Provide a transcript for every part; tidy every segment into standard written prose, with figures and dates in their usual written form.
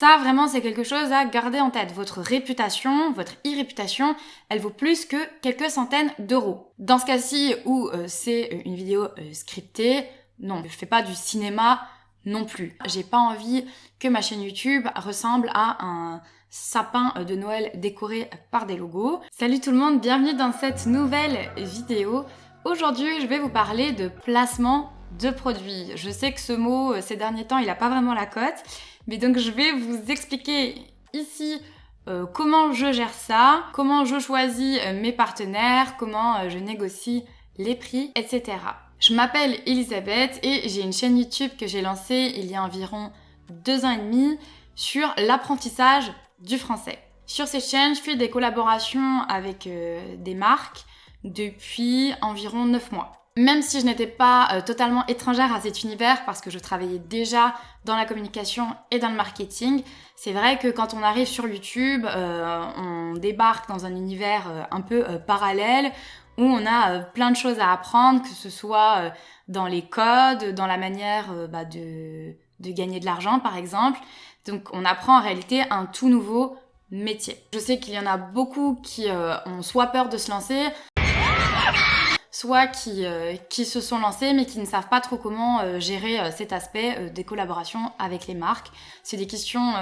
Ça, vraiment, c'est quelque chose à garder en tête. Votre réputation, votre e-réputation, elle vaut plus que quelques centaines d'euros. Dans ce cas-ci où c'est une vidéo scriptée, non, je fais pas du cinéma non plus. J'ai pas envie que ma chaîne YouTube ressemble à un sapin de Noël décoré par des logos. Salut tout le monde, bienvenue dans cette nouvelle vidéo. Aujourd'hui, je vais vous parler de placement de produits. Je sais que ce mot, ces derniers temps, il a pas vraiment la cote. Mais donc je vais vous expliquer ici comment je gère ça, comment je choisis mes partenaires, comment je négocie les prix, etc. Je m'appelle Elisabeth et j'ai une chaîne YouTube que j'ai lancée il y a environ 2 ans et demi sur l'apprentissage du français. Sur cette chaîne, je fais des collaborations avec des marques depuis environ 9 mois. Même si je n'étais pas totalement étrangère à cet univers parce que je travaillais déjà dans la communication et dans le marketing, c'est vrai que quand on arrive sur YouTube, on débarque dans un univers un peu parallèle où on a plein de choses à apprendre, que ce soit dans les codes, dans la manière de gagner de l'argent par exemple. Donc on apprend en réalité un tout nouveau métier. Je sais qu'il y en a beaucoup qui ont soit peur de se lancer, soit qui se sont lancés mais qui ne savent pas trop comment gérer cet aspect des collaborations avec les marques. C'est des questions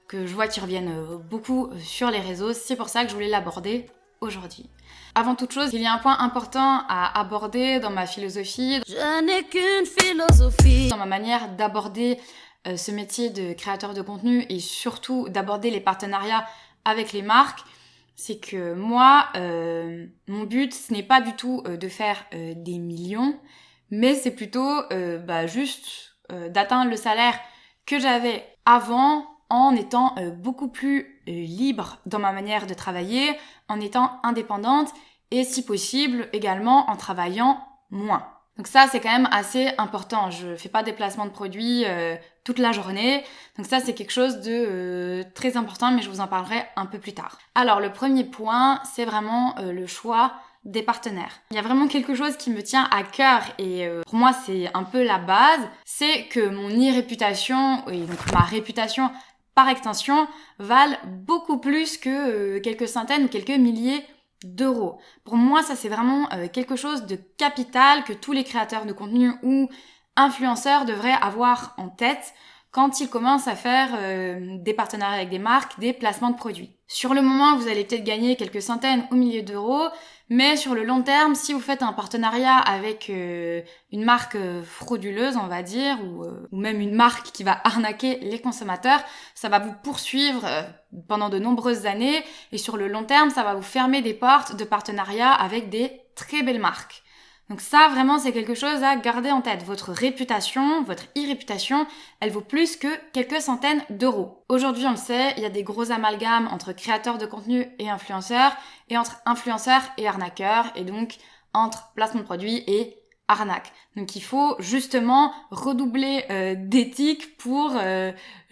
que je vois qui reviennent beaucoup sur les réseaux, c'est pour ça que je voulais l'aborder aujourd'hui. Avant toute chose, il y a un point important à aborder dans ma philosophie, Je n'ai qu'une philosophie. dans ma manière d'aborder ce métier de créateur de contenu et surtout d'aborder les partenariats avec les marques. C'est que moi, mon but, ce n'est pas du tout de faire des millions, mais c'est plutôt juste d'atteindre le salaire que j'avais avant en étant beaucoup plus libre dans ma manière de travailler, en étant indépendante et si possible également en travaillant moins. Donc ça, c'est quand même assez important. Je fais pas des placements de produits toute la journée. Donc ça, c'est quelque chose de très important, mais je vous en parlerai un peu plus tard. Alors, le premier point, c'est vraiment le choix des partenaires. Il y a vraiment quelque chose qui me tient à cœur et pour moi, c'est un peu la base. C'est que mon e-réputation, et donc ma réputation par extension, valent beaucoup plus que quelques centaines ou quelques milliers d'euros. Pour moi, ça c'est vraiment quelque chose de capital que tous les créateurs de contenu ou influenceurs devraient avoir en tête quand ils commencent à faire des partenariats avec des marques, des placements de produits. Sur le moment, vous allez peut-être gagner quelques centaines ou milliers d'euros, mais sur le long terme, si vous faites un partenariat avec une marque frauduleuse, on va dire, ou même une marque qui va arnaquer les consommateurs, ça va vous poursuivre pendant de nombreuses années et sur le long terme, ça va vous fermer des portes de partenariat avec des très belles marques. Donc ça, vraiment, c'est quelque chose à garder en tête. Votre réputation, votre e-réputation, elle vaut plus que quelques centaines d'euros. Aujourd'hui, on le sait, il y a des gros amalgames entre créateurs de contenu et influenceurs, et entre influenceurs et arnaqueurs, et donc entre placement de produits et arnaque. Donc il faut justement redoubler d'éthique pour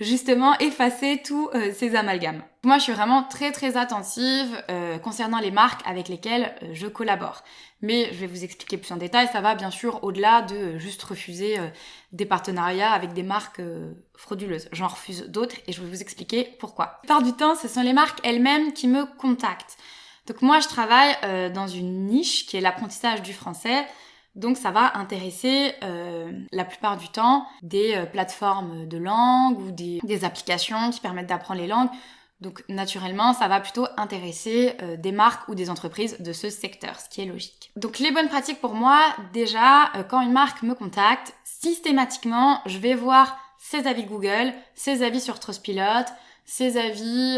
justement effacer tous ces amalgames. Moi, je suis vraiment très très attentive concernant les marques avec lesquelles je collabore. Mais je vais vous expliquer plus en détail, ça va bien sûr au-delà de juste refuser des partenariats avec des marques frauduleuses. J'en refuse d'autres et je vais vous expliquer pourquoi. La plupart du temps, ce sont les marques elles-mêmes qui me contactent. Donc moi, je travaille dans une niche qui est l'apprentissage du français. Donc ça va intéresser la plupart du temps des plateformes de langue ou des applications qui permettent d'apprendre les langues. Donc naturellement, ça va plutôt intéresser des marques ou des entreprises de ce secteur, ce qui est logique. Donc les bonnes pratiques pour moi, déjà, quand une marque me contacte, systématiquement, je vais voir ses avis Google, ses avis sur Trustpilot, ses avis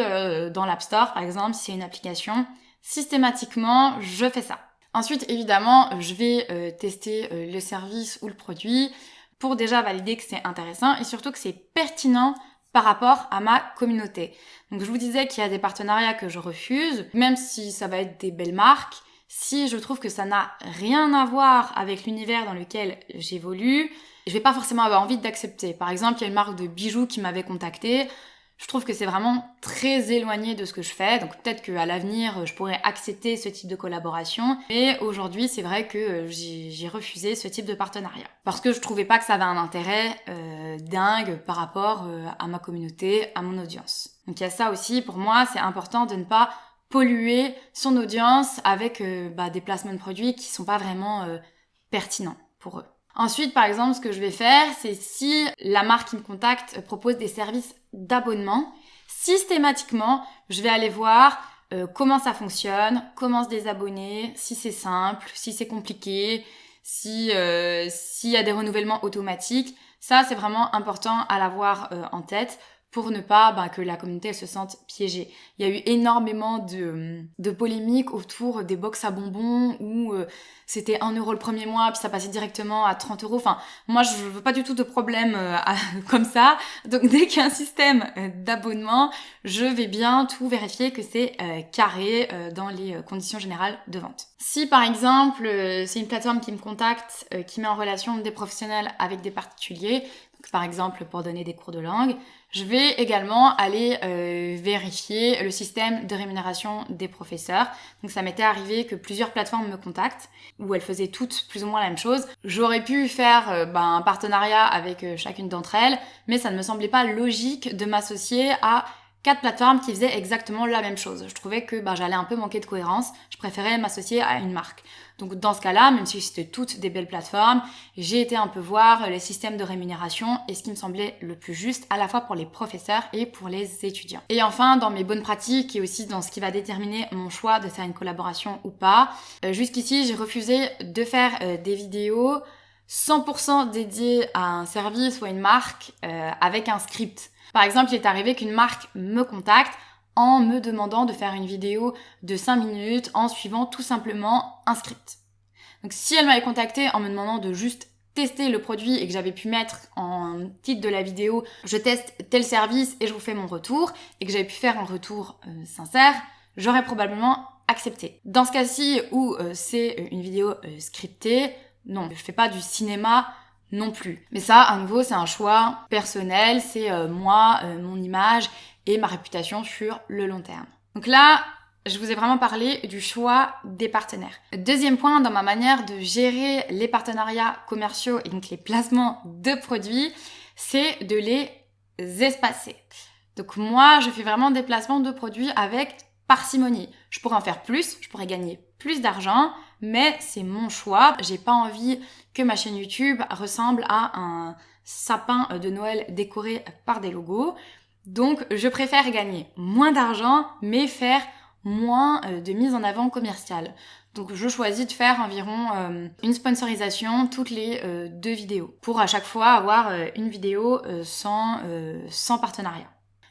dans l'App Store par exemple, si c'est une application. Systématiquement, je fais ça. Ensuite, évidemment, je vais tester le service ou le produit pour déjà valider que c'est intéressant et surtout que c'est pertinent par rapport à ma communauté. Donc je vous disais qu'il y a des partenariats que je refuse, même si ça va être des belles marques. Si je trouve que ça n'a rien à voir avec l'univers dans lequel j'évolue, je vais pas forcément avoir envie d'accepter. Par exemple, il y a une marque de bijoux qui m'avait contactée. Je trouve que c'est vraiment très éloigné de ce que je fais, donc peut-être qu'à l'avenir, je pourrais accepter ce type de collaboration, mais aujourd'hui, c'est vrai que j'ai refusé ce type de partenariat. Parce que je trouvais pas que ça avait un intérêt dingue par rapport à ma communauté, à mon audience. Donc il y a ça aussi, pour moi, c'est important de ne pas polluer son audience avec des placements de produits qui sont pas vraiment pertinents pour eux. Ensuite, par exemple, ce que je vais faire, c'est si la marque qui me contacte propose des services d'abonnement, systématiquement, je vais aller voir comment ça fonctionne, comment se désabonner, si c'est simple, si c'est compliqué, s'il y a des renouvellements automatiques. Ça, c'est vraiment important à l'avoir en tête pour ne pas que la communauté elle se sente piégée. Il y a eu énormément de polémiques autour des box à bonbons où c'était 1 € le premier mois puis ça passait directement à 30 €. Enfin, moi je veux pas du tout de problème comme ça. Donc dès qu'il y a un système d'abonnement, je vais bien tout vérifier que c'est carré dans les conditions générales de vente. Si par exemple c'est une plateforme qui me contacte, qui met en relation des professionnels avec des particuliers, donc, par exemple pour donner des cours de langue, je vais également aller vérifier le système de rémunération des professeurs. Donc ça m'était arrivé que plusieurs plateformes me contactent, où elles faisaient toutes plus ou moins la même chose. J'aurais pu faire un partenariat avec chacune d'entre elles, mais ça ne me semblait pas logique de m'associer à 4 plateformes qui faisaient exactement la même chose. Je trouvais que j'allais un peu manquer de cohérence. Je préférais m'associer à une marque. Donc dans ce cas-là, même si c'était toutes des belles plateformes, j'ai été un peu voir les systèmes de rémunération et ce qui me semblait le plus juste à la fois pour les professeurs et pour les étudiants. Et enfin, dans mes bonnes pratiques et aussi dans ce qui va déterminer mon choix de faire une collaboration ou pas, jusqu'ici j'ai refusé de faire des vidéos 100% dédiées à un service ou à une marque avec un script. Par exemple, il est arrivé qu'une marque me contacte en me demandant de faire une vidéo de 5 minutes en suivant tout simplement un script. Donc si elle m'avait contacté en me demandant de juste tester le produit et que j'avais pu mettre en titre de la vidéo « Je teste tel service et je vous fais mon retour » et que j'avais pu faire un retour sincère, j'aurais probablement accepté. Dans ce cas-ci où c'est une vidéo scriptée, non, je fais pas du cinéma non plus. Mais ça, à nouveau, c'est un choix personnel, c'est moi, mon image et ma réputation sur le long terme. Donc là, je vous ai vraiment parlé du choix des partenaires. Deuxième point, dans ma manière de gérer les partenariats commerciaux et donc les placements de produits, c'est de les espacer. Donc moi, je fais vraiment des placements de produits avec parcimonie. Je pourrais en faire plus, je pourrais gagner plus d'argent, mais c'est mon choix. J'ai pas envie que ma chaîne YouTube ressemble à un sapin de Noël décoré par des logos. Donc, je préfère gagner moins d'argent, mais faire moins de mise en avant commerciale. Donc, je choisis de faire environ une sponsorisation toutes les 2 vidéos, pour à chaque fois avoir une vidéo sans partenariat.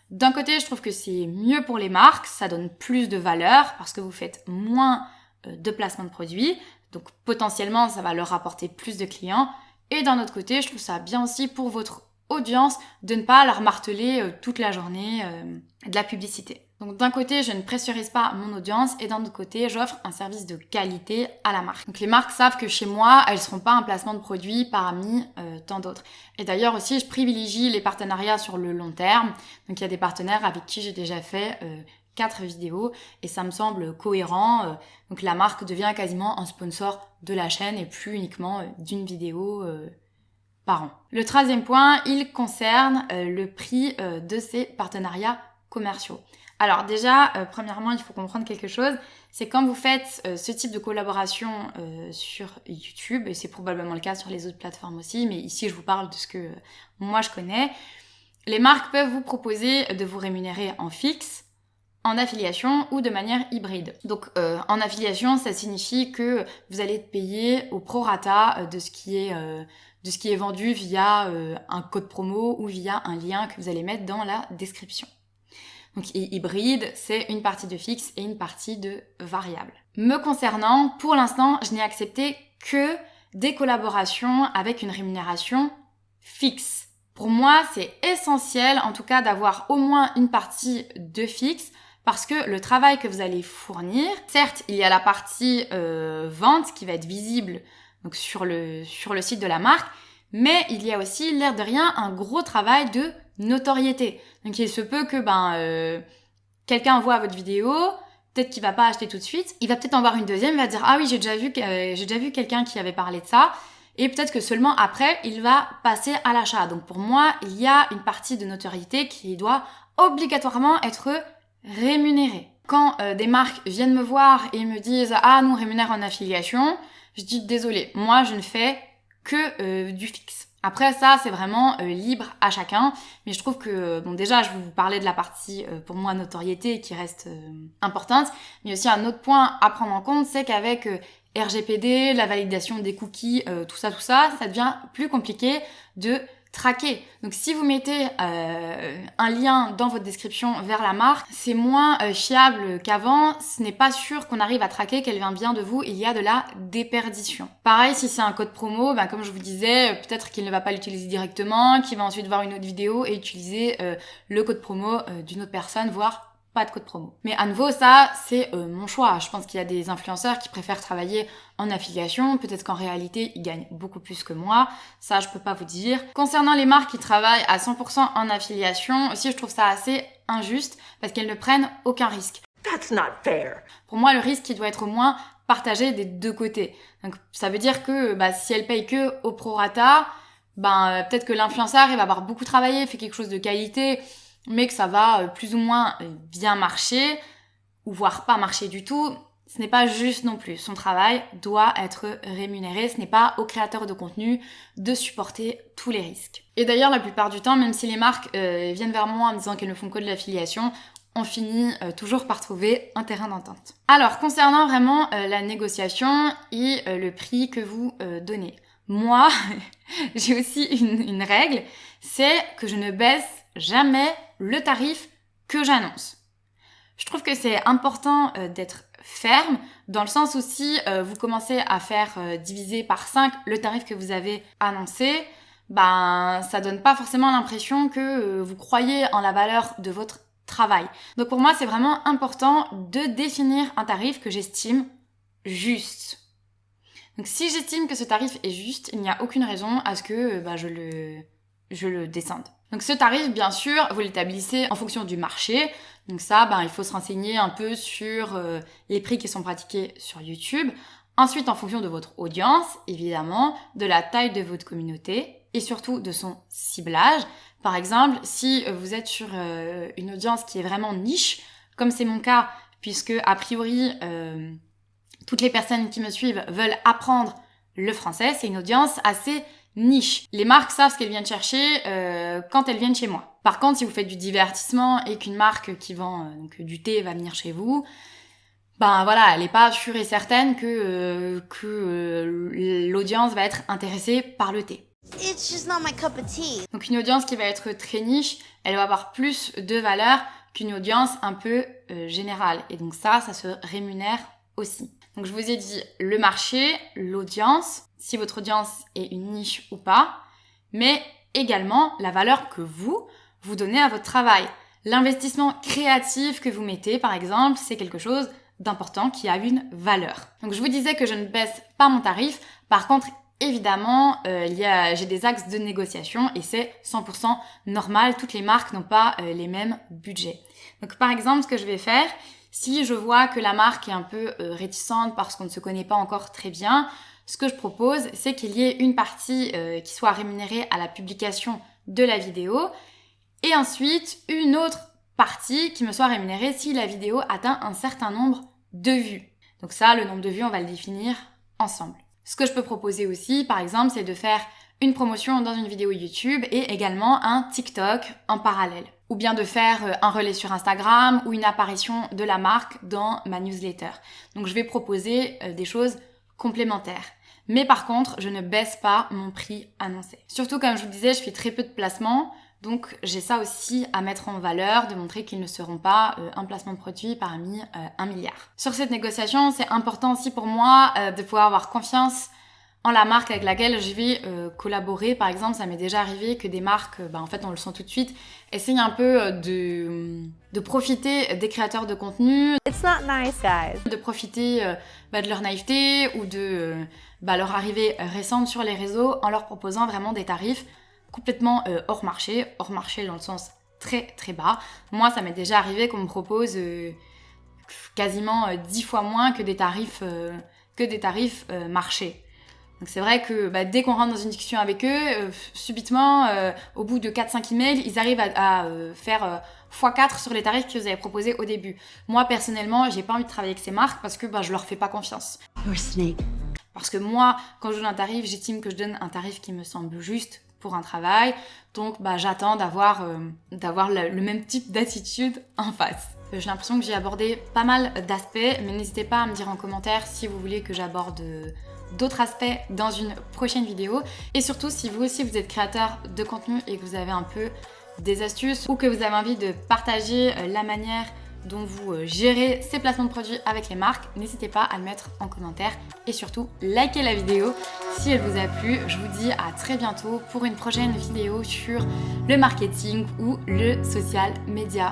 D'un côté, je trouve que c'est mieux pour les marques, ça donne plus de valeur, parce que vous faites moins de placement de produits, donc potentiellement, ça va leur rapporter plus de clients. Et d'un autre côté, je trouve ça bien aussi pour votre audience de ne pas leur marteler toute la journée de la publicité. Donc d'un côté, je ne pressurise pas mon audience et d'un autre côté, j'offre un service de qualité à la marque. Donc les marques savent que chez moi, elles ne seront pas un placement de produit parmi tant d'autres. Et d'ailleurs aussi, je privilégie les partenariats sur le long terme. Donc il y a des partenaires avec qui j'ai déjà fait 4 vidéos et ça me semble cohérent. Donc la marque devient quasiment un sponsor de la chaîne et plus uniquement d'une vidéo par an. Le 13e point, il concerne le prix de ces partenariats commerciaux. Alors déjà, premièrement, il faut comprendre quelque chose, c'est quand vous faites ce type de collaboration sur YouTube, et c'est probablement le cas sur les autres plateformes aussi, mais ici je vous parle de ce que moi je connais, les marques peuvent vous proposer de vous rémunérer en fixe, en affiliation ou de manière hybride. Donc en affiliation, ça signifie que vous allez être payé au prorata de ce qui est vendu via un code promo ou via un lien que vous allez mettre dans la description. Donc hybride, c'est une partie de fixe et une partie de variable. Me concernant, pour l'instant, je n'ai accepté que des collaborations avec une rémunération fixe. Pour moi, c'est essentiel en tout cas d'avoir au moins une partie de fixe parce que le travail que vous allez fournir, certes, il y a la partie vente qui va être visible donc sur le site de la marque, mais il y a aussi, l'air de rien, un gros travail de notoriété. Donc il se peut que quelqu'un voit votre vidéo, peut-être qu'il va pas acheter tout de suite, il va peut-être en voir une deuxième, il va dire ah oui j'ai déjà vu quelqu'un qui avait parlé de ça, et peut-être que seulement après il va passer à l'achat. Donc pour moi il y a une partie de notoriété qui doit obligatoirement être rémunérée. Quand des marques viennent me voir et me disent ah nous on rémunère en affiliation, je dis désolé, moi je ne fais que du fixe. Après ça, c'est vraiment libre à chacun, mais je trouve que, bon déjà, je vais vous parler de la partie, pour moi, notoriété, qui reste importante, mais aussi un autre point à prendre en compte, c'est qu'avec RGPD, la validation des cookies, tout ça, ça devient plus compliqué de traquer. Donc si vous mettez un lien dans votre description vers la marque, c'est moins fiable qu'avant, ce n'est pas sûr qu'on arrive à traquer qu'elle vient bien de vous, il y a de la déperdition. Pareil, si c'est un code promo, comme je vous disais, peut-être qu'il ne va pas l'utiliser directement, qu'il va ensuite voir une autre vidéo et utiliser le code promo d'une autre personne, voire pas de code promo. Mais à nouveau, ça, c'est mon choix. Je pense qu'il y a des influenceurs qui préfèrent travailler en affiliation. Peut-être qu'en réalité, ils gagnent beaucoup plus que moi. Ça, je peux pas vous dire. Concernant les marques qui travaillent à 100% en affiliation, aussi, je trouve ça assez injuste parce qu'elles ne prennent aucun risque. That's not fair. Pour moi, le risque, il doit être au moins partagé des deux côtés. Donc, ça veut dire que si elle paye que au prorata, peut-être que l'influenceur, il va avoir beaucoup travaillé, fait quelque chose de qualité, mais que ça va plus ou moins bien marcher, ou voire pas marcher du tout, ce n'est pas juste non plus. Son travail doit être rémunéré, ce n'est pas au créateur de contenu de supporter tous les risques. Et d'ailleurs, la plupart du temps, même si les marques viennent vers moi en me disant qu'elles ne font que de l'affiliation, on finit toujours par trouver un terrain d'entente. Alors, concernant vraiment la négociation et le prix que vous donnez, moi, j'ai aussi une règle, c'est que je ne baisse jamais le tarif que j'annonce. Je trouve que c'est important d'être ferme, dans le sens où si vous commencez à faire diviser par 5 le tarif que vous avez annoncé, ça donne pas forcément l'impression que vous croyez en la valeur de votre travail. Donc pour moi, c'est vraiment important de définir un tarif que j'estime juste. Donc si j'estime que ce tarif est juste, il n'y a aucune raison à ce que je le descende. Donc ce tarif, bien sûr, vous l'établissez en fonction du marché. Donc ça, il faut se renseigner un peu sur les prix qui sont pratiqués sur YouTube. Ensuite, en fonction de votre audience, évidemment, de la taille de votre communauté et surtout de son ciblage. Par exemple, si vous êtes sur une audience qui est vraiment niche, comme c'est mon cas, puisque a priori, toutes les personnes qui me suivent veulent apprendre le français, c'est une audience assez niche. Les marques savent ce qu'elles viennent chercher quand elles viennent chez moi. Par contre, si vous faites du divertissement et qu'une marque qui vend du thé va venir chez vous, elle n'est pas sûre et certaine que l'audience va être intéressée par le thé. It's just not my cup of tea. Donc une audience qui va être très niche, elle va avoir plus de valeur qu'une audience un peu générale. Et donc ça se rémunère aussi. Donc je vous ai dit le marché, l'audience, si votre audience est une niche ou pas, mais également la valeur que vous donnez à votre travail. L'investissement créatif que vous mettez, par exemple, c'est quelque chose d'important qui a une valeur. Donc je vous disais que je ne baisse pas mon tarif, par contre, évidemment, j'ai des axes de négociation et c'est 100% normal, toutes les marques n'ont pas les mêmes budgets. Donc par exemple, ce que je vais faire, si je vois que la marque est un peu réticente parce qu'on ne se connaît pas encore très bien, ce que je propose, c'est qu'il y ait une partie qui soit rémunérée à la publication de la vidéo et ensuite une autre partie qui me soit rémunérée si la vidéo atteint un certain nombre de vues. Donc ça, le nombre de vues, on va le définir ensemble. Ce que je peux proposer aussi, par exemple, c'est de faire une promotion dans une vidéo YouTube et également un TikTok en parallèle. Ou bien de faire un relais sur Instagram ou une apparition de la marque dans ma newsletter. Donc je vais proposer des choses complémentaires. Mais par contre, je ne baisse pas mon prix annoncé. Surtout, comme je vous disais, je fais très peu de placements. Donc j'ai ça aussi à mettre en valeur, de montrer qu'ils ne seront pas un placement de produit parmi 1 milliard. Sur cette négociation, c'est important aussi pour moi de pouvoir avoir confiance en la marque avec laquelle je vais collaborer. Par exemple, ça m'est déjà arrivé que des marques, en fait on le sent tout de suite, essayent un peu de profiter des créateurs de contenu. It's not nice, guys. De profiter de leur naïveté ou de leur arrivée récente sur les réseaux en leur proposant vraiment des tarifs complètement hors marché dans le sens très très bas. Moi, ça m'est déjà arrivé qu'on me propose quasiment 10 fois moins que des tarifs marché. Donc c'est vrai que dès qu'on rentre dans une discussion avec eux, subitement, au bout de 4-5 emails, ils arrivent à faire x4 sur les tarifs qu'ils vous avaient proposés au début. Moi, personnellement, j'ai pas envie de travailler avec ces marques parce que je leur fais pas confiance. Parce que moi, quand je donne un tarif, j'estime que je donne un tarif qui me semble juste pour un travail. Donc j'attends d'avoir le même type d'attitude en face. J'ai l'impression que j'ai abordé pas mal d'aspects, mais n'hésitez pas à me dire en commentaire si vous voulez que j'aborde d'autres aspects dans une prochaine vidéo. Et surtout, si vous aussi vous êtes créateur de contenu et que vous avez un peu des astuces ou que vous avez envie de partager la manière dont vous gérez ces placements de produits avec les marques, n'hésitez pas à le mettre en commentaire et surtout likez la vidéo si elle vous a plu. Je vous dis à très bientôt pour une prochaine vidéo sur le marketing ou le social media.